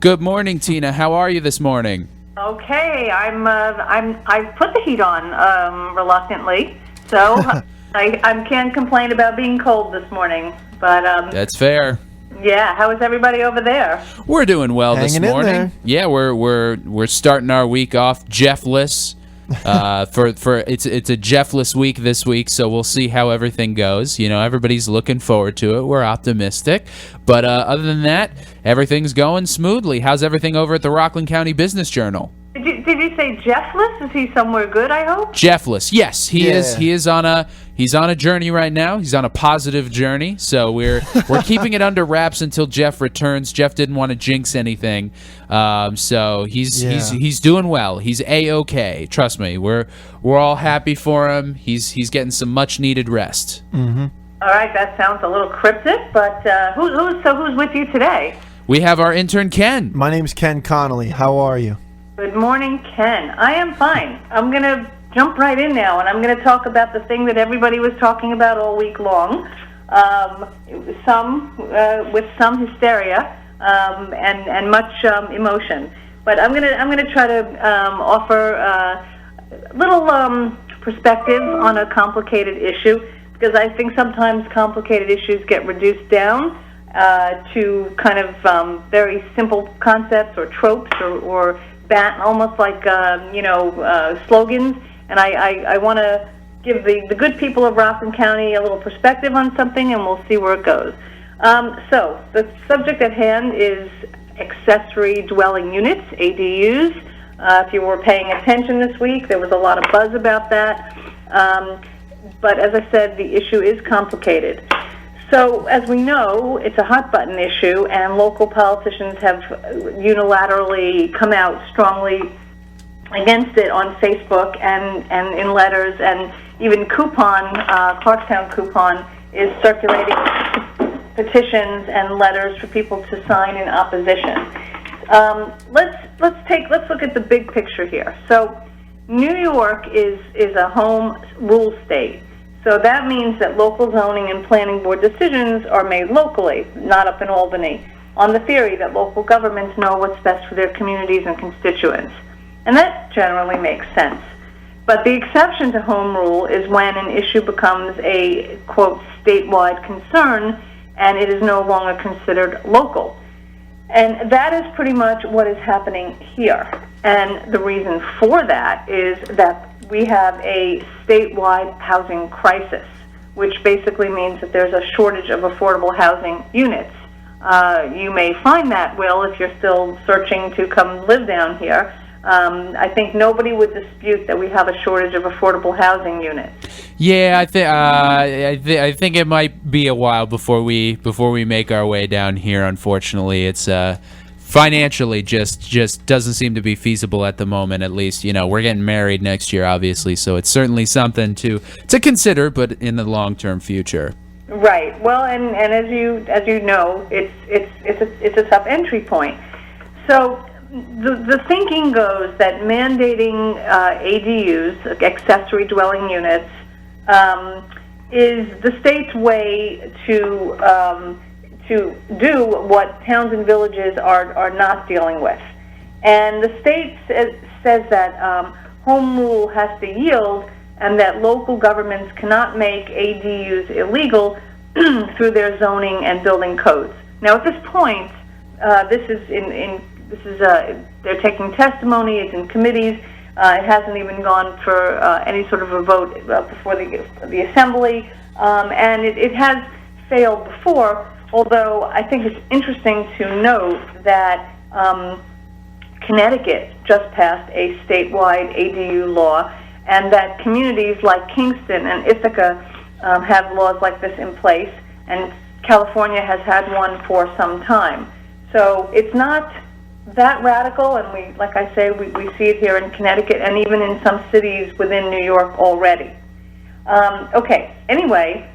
Good morning, Tina. How are you this morning? Okay, I put the heat on reluctantly, so I can't complain about being cold this morning. But That's fair. yeah, how is everybody over there? We're doing well Hanging this in morning. there. Yeah, we're starting our week off Jeffless. For it's a Jeffless week this week, so we'll see how everything goes. You know, everybody's looking forward to it. We're optimistic, but other than that, everything's going smoothly. How's everything over at the Rockland County Business Journal? Did you say Jeffless? Is he somewhere good, I hope? Jeffless, yes, he Yeah. is. He's on a journey right now. He's on a positive journey. So we're keeping it under wraps until Jeff returns. Jeff didn't want to jinx anything, so he's doing well. He's a-okay. Trust me, we're all happy for him. He's getting some much needed rest. Mm-hmm. All right, that sounds a little cryptic, but who's with you today? We have our intern Ken. My name's Ken Connolly. How are you? Good morning, Ken. I am fine. I'm going to jump right in now, and I'm going to talk about the thing that everybody was talking about all week long, with some hysteria and much emotion. But I'm going to try to offer a little perspective on a complicated issue, because I think sometimes complicated issues get reduced down to kind of very simple concepts or tropes or almost like slogans, and I want to give the good people of Rockland County a little perspective on something, and we'll see where it goes. So the subject at hand is accessory dwelling units, ADUs. If you were paying attention this week, there was a lot of buzz about that. But as I said, the issue is complicated. So, as we know, it's a hot-button issue, and local politicians have unilaterally come out strongly against it on Facebook and in letters, and even Clarkstown Coupon is circulating petitions and letters for people to sign in opposition. Let's look at the big picture here. So, New York is a home rule state. So that means that local zoning and planning board decisions are made locally, not up in Albany, on the theory that local governments know what's best for their communities and constituents. And that generally makes sense. But the exception to home rule is when an issue becomes a, quote, statewide concern, and it is no longer considered local. And that is pretty much what is happening here. And the reason for that is that we have a statewide housing crisis, which basically means that there's a shortage of affordable housing units. You may find that, Will, if you're still searching to come live down here. I think nobody would dispute that we have a shortage of affordable housing units. Yeah, I think it might be a while before we make our way down here. Unfortunately, it's financially just doesn't seem to be feasible at the moment. At least, you know, we're getting married next year, obviously, so it's certainly something to consider, but in the long-term future. Right. Well, and as you know, it's a tough entry point. So the thinking goes that mandating ADUs, accessory dwelling units, is the state's way to do what towns and villages are not dealing with. And the state says that home rule has to yield, and that local governments cannot make ADUs illegal through their zoning and building codes. Now, at this point, they're taking testimony. It's in committees. It hasn't even gone for any sort of a vote before the assembly, and it has failed before. Although I think it's interesting to note that Connecticut just passed a statewide ADU law, and that communities like Kingston and Ithaca have laws like this in place, and California has had one for some time. So it's not that radical, and we see it here in Connecticut and even in some cities within New York already. Okay, anyway,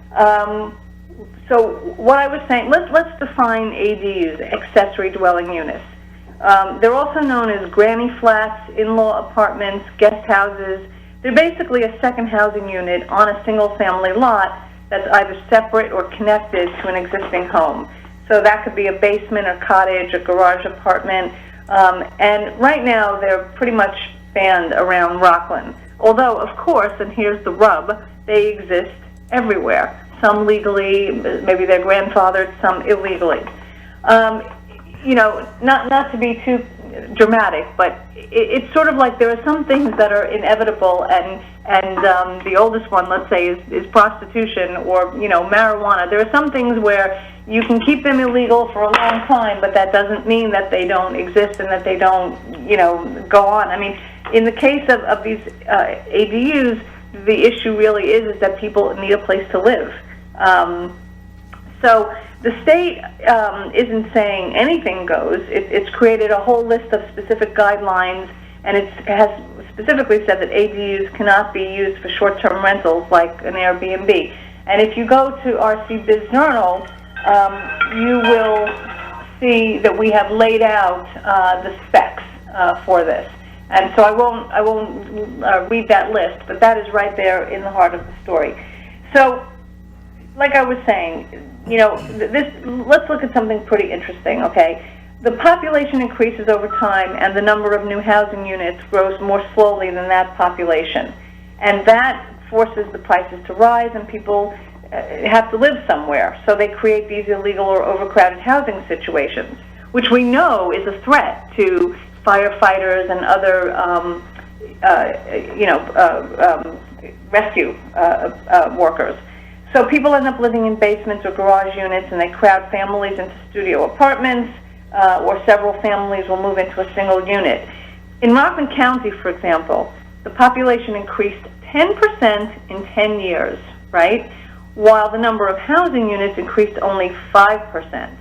so what I was saying, let's define ADUs, accessory dwelling units. They're also known as granny flats, in-law apartments, guest houses. They're basically a second housing unit on a single-family lot that's either separate or connected to an existing home. So that could be a basement, a cottage, a garage apartment. And right now, they're pretty much banned around Rockland. Although, of course, and here's the rub, they exist everywhere. Some legally, maybe they're grandfathered, some illegally. Not to be too dramatic, but it's sort of like there are some things that are inevitable, and the oldest one, let's say, is prostitution or marijuana. There are some things where you can keep them illegal for a long time, but that doesn't mean that they don't exist and that they don't go on. I mean, in the case of these ADUs, the issue really is that people need a place to live. So the state isn't saying anything goes. It's created a whole list of specific guidelines, and it has specifically said that ADUs cannot be used for short-term rentals like an Airbnb. And if you go to RCBJ Journal, you will see that we have laid out the specs for this. And so I won't read that list, but that is right there in the heart of the story. So, like I was saying, let's look at something pretty interesting, okay? The population increases over time, and the number of new housing units grows more slowly than that population. And that forces the prices to rise, and people have to live somewhere. So they create these illegal or overcrowded housing situations, which we know is a threat to firefighters and other, rescue workers. So people end up living in basements or garage units, and they crowd families into studio apartments, or several families will move into a single unit. In Rockland County, for example, the population increased 10% in 10 years, right? While the number of housing units increased only 5%.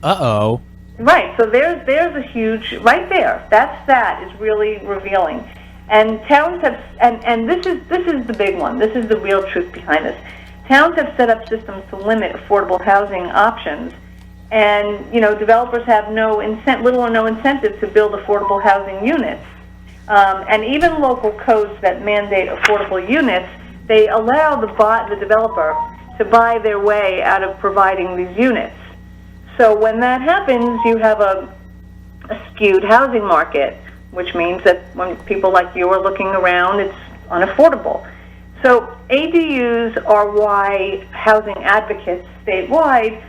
Uh-oh. Right, so there's a huge, right there, that is really revealing. And towns have, and this is the big one, this is the real truth behind this. Towns have set up systems to limit affordable housing options, and developers have little or no incentive to build affordable housing units. And even local codes that mandate affordable units, they allow the developer to buy their way out of providing these units. So when that happens, you have a skewed housing market, which means that when people like you are looking around, it's unaffordable. So ADUs are why housing advocates statewide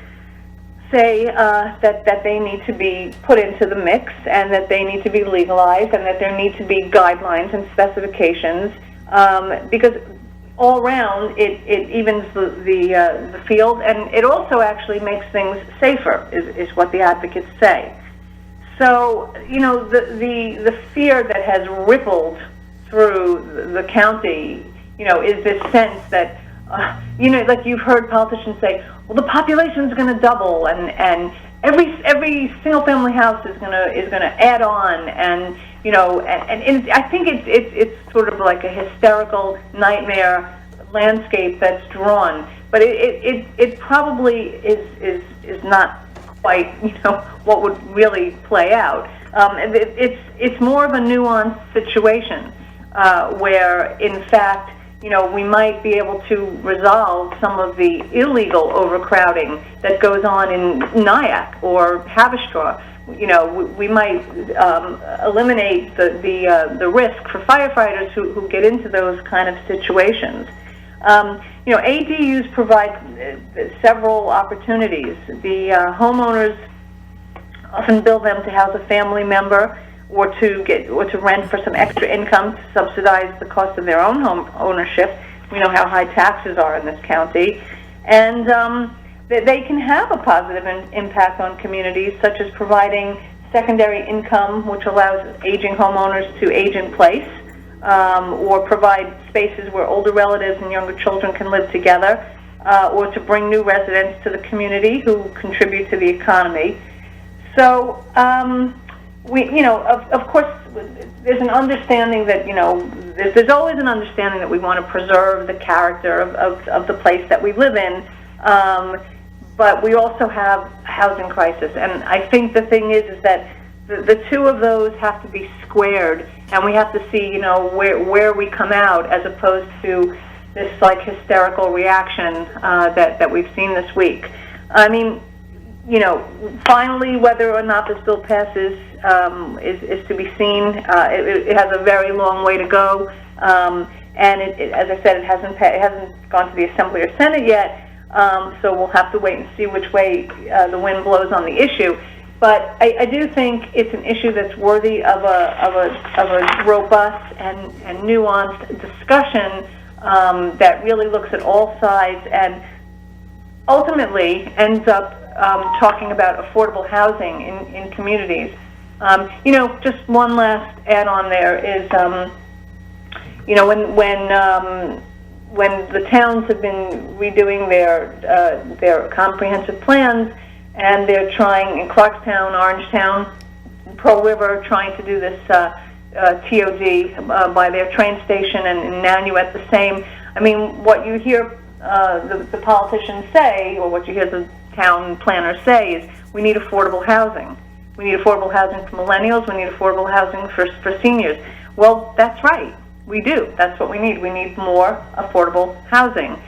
say that they need to be put into the mix, and that they need to be legalized, and that there need to be guidelines and specifications, because all around it evens the field, and it also actually makes things safer, is what the advocates say. So the fear that has rippled through the county, is this sense that like you've heard politicians say, well, the population is going to double, and every single family house is going to add on, and I think it's sort of like a hysterical nightmare landscape that's drawn, but it probably is not quite what would really play out. It's more of a nuanced situation where, in fact, we might be able to resolve some of the illegal overcrowding that goes on in Nyack or Haverstraw. We might eliminate the risk for firefighters who get into those kind of situations. ADUs provide several opportunities. The homeowners often build them to house a family member, or to rent for some extra income to subsidize the cost of their own home ownership. We know how high taxes are in this county, and they can have a positive impact on communities, such as providing secondary income, which allows aging homeowners to age in place, or provide spaces where older relatives and younger children can live together, or to bring new residents to the community who contribute to the economy. So, of course, there's an understanding that, there's always an understanding that we want to preserve the character of the place that we live in, but we also have a housing crisis. And I think the thing is that the two of those have to be squared, and we have to see, where we come out, as opposed to this hysterical reaction that we've seen this week. I mean, finally, whether or not this bill passes is to be seen. It has a very long way to go, and as I said, it hasn't gone to the Assembly or Senate yet. So we'll have to wait and see which way the wind blows on the issue. But I do think it's an issue that's worthy of a robust and nuanced discussion that really looks at all sides and ultimately ends up talking about affordable housing in communities. Just one last add-on there is, when the towns have been redoing their comprehensive plans, and they're trying in Clarkstown, Orangetown, Pearl River, trying to do this TOD by their train station, and in Nanuet the same. I mean, what you hear the politicians say, or what you hear the town planners say, is we need affordable housing. We need affordable housing for millennials. We need affordable housing for seniors. Well, that's right. We do. That's what we need. We need more affordable housing.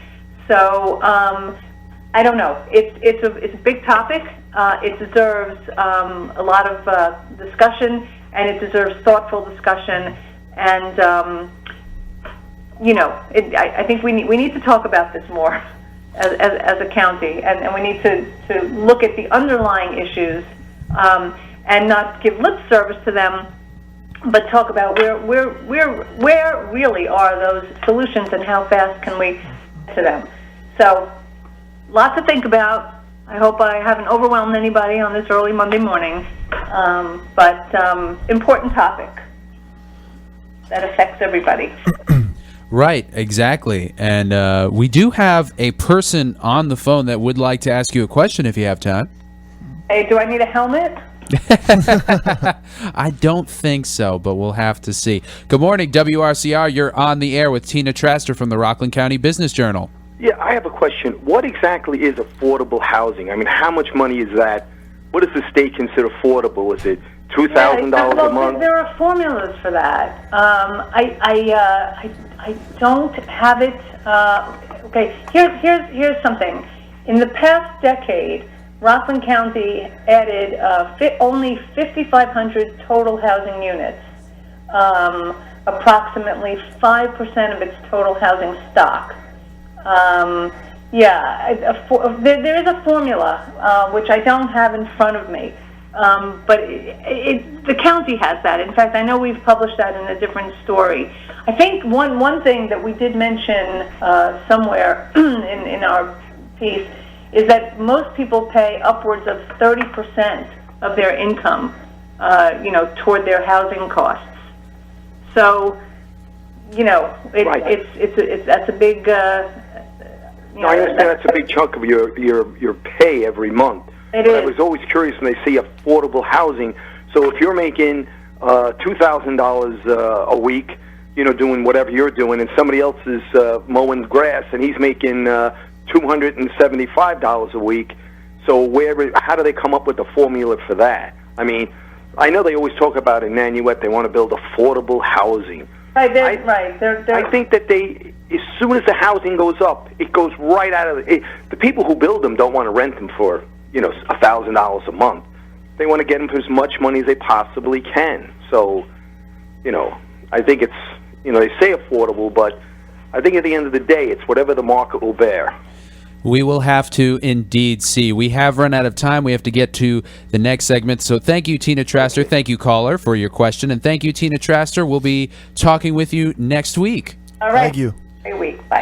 So I don't know. It's a big topic. It deserves a lot of discussion, and it deserves thoughtful discussion. And I think we need to talk about this more as a county, and we need to look at the underlying issues and not give lip service to them, but talk about where really are those solutions and how fast can we get to them. So, lots to think about. I hope I haven't overwhelmed anybody on this early Monday morning, but important topic that affects everybody. Right, exactly. And we do have a person on the phone that would like to ask you a question if you have time. Hey, do I need a helmet? I don't think so, but we'll have to see. Good morning, WRCR. You're on the air with Tina Traster from the Rockland County Business Journal. Yeah, I have a question. What exactly is affordable housing? I mean, how much money is that? What does the state consider affordable? Is it $2,000 a month? There are formulas for that. I don't have it. Okay, here's something. In the past decade, Rockland County added only 5,500 total housing units, approximately 5% of its total housing stock. There is a formula, which I don't have in front of me, but the county has that. In fact, I know we've published that in a different story. I think one thing that we did mention somewhere in our piece is that most people pay upwards of 30% of their income, toward their housing costs. So, that's a big. I understand that's a big chunk of your pay every month. It is. I was always curious when they see affordable housing. So if you're making $2,000 a week, doing whatever you're doing, and somebody else is mowing grass and he's making $275 a week, so how do they come up with the formula for that? I mean, I know they always talk about in Nanuet they want to build affordable housing. Right, I think that as soon as the housing goes up, it goes right out of it. The people who build them don't want to rent them for, $1,000 a month. They want to get them for as much money as they possibly can. So, I think it's, they say affordable, but I think at the end of the day, it's whatever the market will bear. We will have to indeed see. We have run out of time. We have to get to the next segment. So thank you, Tina Traster. Thank you, caller, for your question. And thank you, Tina Traster. We'll be talking with you next week. All right. Thank you. Great week. Bye.